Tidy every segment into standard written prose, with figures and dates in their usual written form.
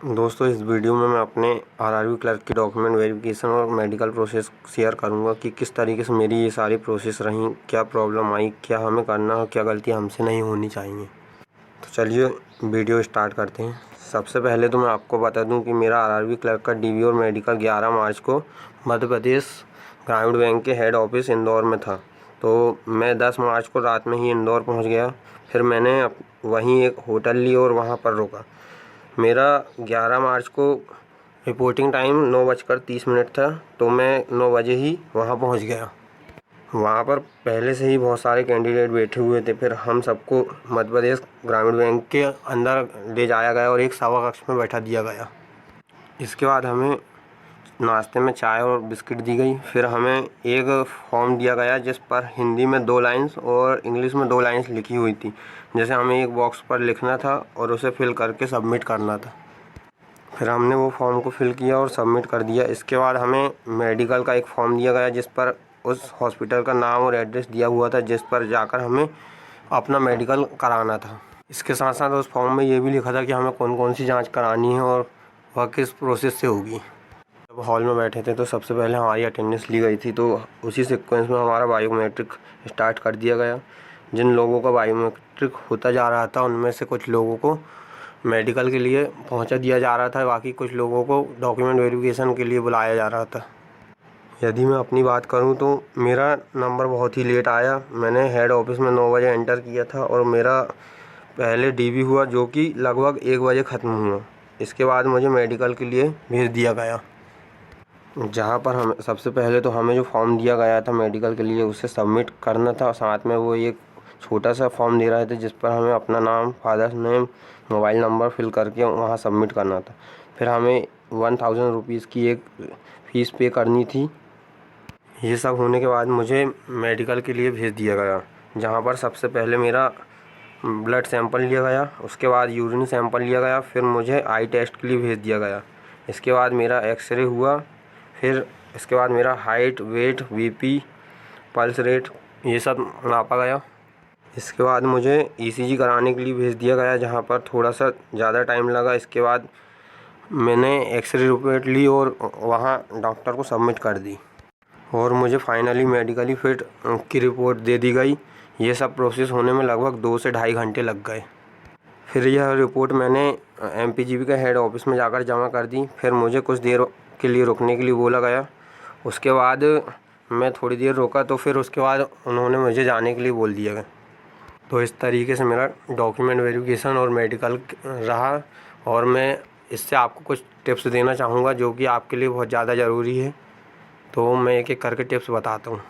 दोस्तों, इस वीडियो में मैं अपने आरआरबी क्लर्क की डॉक्यूमेंट वेरिफिकेशन और मेडिकल प्रोसेस शेयर करूंगा कि किस तरीके से मेरी ये सारी प्रोसेस रहीं, क्या प्रॉब्लम आई, क्या हमें करना है, क्या गलतियां हमसे नहीं होनी चाहिए। तो चलिए वीडियो स्टार्ट करते हैं। सबसे पहले तो मैं आपको बता दूं कि मेरा आरआरबी क्लर्क का डीवी और मेडिकल 11 मार्च को मध्य प्रदेश ग्रामीण बैंक के हेड ऑफिस इंदौर में था। तो मैं 10 मार्च को रात में ही इंदौर पहुँच गया। फिर मैंने वहीं एक होटल ली और वहाँ पर रुका। मेरा 11 मार्च को रिपोर्टिंग टाइम 9:30 था, तो मैं 9 बजे ही वहाँ पहुँच गया। वहाँ पर पहले से ही बहुत सारे कैंडिडेट बैठे हुए थे। फिर हम सबको मध्य प्रदेश ग्रामीण बैंक के अंदर ले जाया गया और एक सभा कक्ष में बैठा दिया गया। इसके बाद हमें नाश्ते में चाय और बिस्किट दी गई। फिर हमें एक फॉर्म दिया गया जिस पर हिंदी में 2 लाइन्स और इंग्लिश में 2 लाइन्स लिखी हुई थी, जैसे हमें एक बॉक्स पर लिखना था और उसे फिल करके सबमिट करना था। फिर हमने वो फॉर्म को फिल किया और सबमिट कर दिया। इसके बाद हमें मेडिकल का एक फॉर्म दिया गया जिस पर उस हॉस्पिटल का नाम और एड्रेस दिया हुआ था जिस पर जाकर हमें अपना मेडिकल कराना था। इसके साथ साथ उस फॉर्म में ये भी लिखा था कि हमें कौन कौन सी जाँच करानी है और वह किस प्रोसेस से होगी। जब हॉल में बैठे थे तो सबसे पहले हमारी अटेंडेंस ली गई थी, तो उसी सीक्वेंस में हमारा बायोमेट्रिक स्टार्ट कर दिया गया। जिन लोगों का बायोमेट्रिक होता जा रहा था उनमें से कुछ लोगों को मेडिकल के लिए पहुंचा दिया जा रहा था, बाकी कुछ लोगों को डॉक्यूमेंट वेरिफिकेशन के लिए बुलाया जा रहा था। यदि मैं अपनी बात करूं तो मेरा नंबर बहुत ही लेट आया। मैंने हेड ऑफिस में 9 बजे एंटर किया था और मेरा पहले डीवी हुआ जो कि लगभग 1 बजे ख़त्म हुआ। इसके बाद मुझे मेडिकल के लिए भेज दिया गया, जहाँ पर हमें सबसे पहले तो हमें जो फॉर्म दिया गया था मेडिकल के लिए उसे सबमिट करना था। साथ में वो एक छोटा सा फॉर्म दे रहे थे जिस पर हमें अपना नाम, father's name, mobile number fill करके वहाँ सबमिट करना था। फिर हमें 1000 रुपीज़ की एक फ़ीस पे करनी थी। ये सब होने के बाद मुझे मेडिकल के लिए भेज दिया गया, जहाँ पर सबसे पहले मेरा ब्लड सैंपल लिया गया, उसके बाद यूरिन सैंपल लिया गया, फिर मुझे आई टेस्ट के लिए भेज दिया गया। इसके बाद मेरा एक्सरे हुआ। फिर इसके बाद मेरा height, weight, BP, pulse rate ये सब नापा गया। इसके बाद मुझे ईसीजी कराने के लिए भेज दिया गया, जहाँ पर थोड़ा सा ज़्यादा टाइम लगा। इसके बाद मैंने एक्सरे रिपोर्ट ली और वहाँ डॉक्टर को सबमिट कर दी और मुझे फाइनली मेडिकली फिट की रिपोर्ट दे दी गई। ये सब प्रोसेस होने में लगभग 2 से ढाई घंटे लग गए। फिर यह रिपोर्ट मैंने एमपीजीबी के हेड ऑफिस में जाकर जमा कर दी। फिर मुझे कुछ देर के लिए रुकने के लिए बोला गया। उसके बाद मैं थोड़ी देर रुका, तो फिर उसके बाद उन्होंने मुझे जाने के लिए बोल दिया गया। तो इस तरीके से मेरा डॉक्यूमेंट वेरिफिकेशन और मेडिकल रहा। और मैं इससे आपको कुछ टिप्स देना चाहूँगा जो कि आपके लिए बहुत ज़्यादा ज़रूरी है। तो मैं एक एक करके टिप्स बताता हूँ।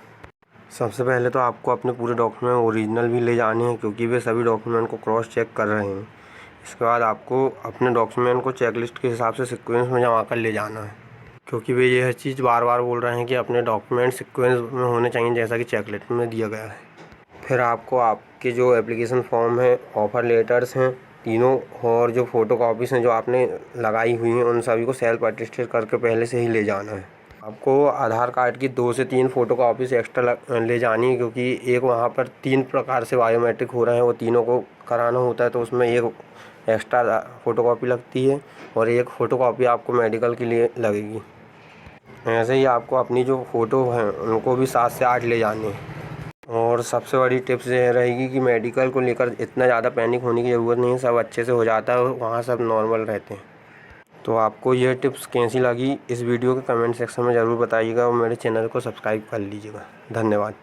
सबसे पहले तो आपको अपने पूरे डॉक्यूमेंट ओरिजिनल भी ले जाने हैं, क्योंकि वे सभी डॉक्यूमेंट को क्रॉस चेक कर रहे हैं। इसके बाद आपको अपने डॉक्यूमेंट को चेकलिस्ट के हिसाब से सीक्वेंस में जमा कर ले जाना है, क्योंकि वे यह चीज़ बार बार बोल रहे हैं कि अपने डॉक्यूमेंट सीक्वेंस में होने चाहिए जैसा कि चेकलिस्ट में दिया गया है। फिर आपको आपके जो एप्लीकेशन फॉर्म है, ऑफ़र लेटर्स हैं तीनों, और जो फ़ोटो कॉपीज़ हैं जो आपने लगाई हुई हैं उन सभी को सेल्फ अटेस्टेड करके पहले से ही ले जाना है। आपको आधार कार्ड की 2 से 3 फ़ोटो कॉपीज़ एक्स्ट्रा ले जानी है, क्योंकि एक वहाँ पर 3 प्रकार से बायोमेट्रिक हो रहे हैं, वो तीनों को कराना होता है। तो उसमें एक एक्स्ट्रा फ़ोटो कॉपी लगती है और एक फ़ोटो कॉपी आपको मेडिकल के लिए लगेगी। ऐसे ही आपको अपनी जो फ़ोटो हैं उनको भी 7 से 8 ले जानी है। और सबसे बड़ी टिप्स ये रहेगी कि मेडिकल को लेकर इतना ज़्यादा पैनिक होने की ज़रूरत नहीं है, सब अच्छे से हो जाता है, वहाँ सब नॉर्मल रहते हैं। तो आपको यह टिप्स कैसी लगी इस वीडियो के कमेंट सेक्शन में ज़रूर बताइएगा और मेरे चैनल को सब्सक्राइब कर लीजिएगा। धन्यवाद।